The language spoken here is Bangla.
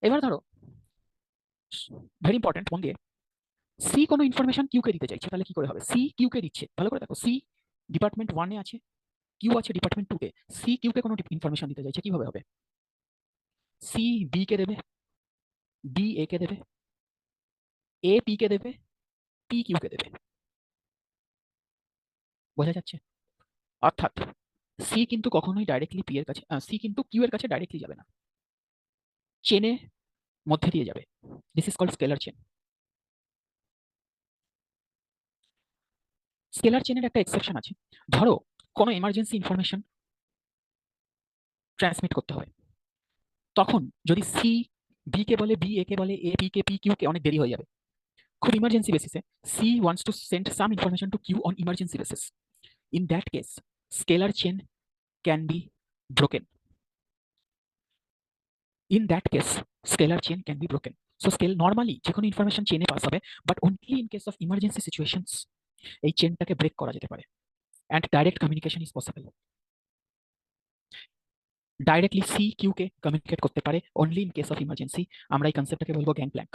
এবার ধরো ভেরি ইম্পর্টেন্ট, মন দিয়ে, সি কোনো ইনফরমেশন কিউ কে দিতে চাইছে, তাহলে কি করে হবে? সি কিউ কে দিচ্ছে, ভালো করে দেখো, সি ডিপার্টমেন্ট 1 এ আছে, কিউ আছে ডিপার্টমেন্ট 2 তে। সি কিউ কে কোনো ইনফরমেশন দিতে চাইছে, কিভাবে হবে? সি বি কে দেবে, বি এ কে দেবে, এ পি কে দেবে, পি কিউ কে দেবে। বোঝা যাচ্ছে? অর্থাৎ সি কিন্তু কখনোই ডাইরেক্টলি পি এর কাছে, সি কিন্তু কিউ এর কাছে ডাইরেক্টলি যাবে না, চেনে মধ্যে দিয়ে যাবে। This is called scalar chain. Scalar চেনের একটা এক্সেপশন আছে। ধরো কোনো এমার্জেন্সি ইনফরমেশন ট্রান্সমিট করতে হয়, তখন যদি সি বি কে বলে, বি এ কে বলে, এ বি কে পি কিউ কে, অনেক দেরি হয়ে যাবে। খুব ইমার্জেন্সি বেসিসে C wants to send some information to Q on emergency basis. In that case scalar chain can be broken. In that case scalar chain can be broken. So scale normally যে কোনো ইনফরমেশন চেনে পাস হবে, but only in case of emergency situations এই চেনটাকে ব্রেক করা যেতে পারে, and direct communication is possible. Directly C Q K communicate করতে পারে only in case of emergency. আমরা এই কনসেপ্টটাকে বলবো গ্যাং প্ল্যাঙ্ক।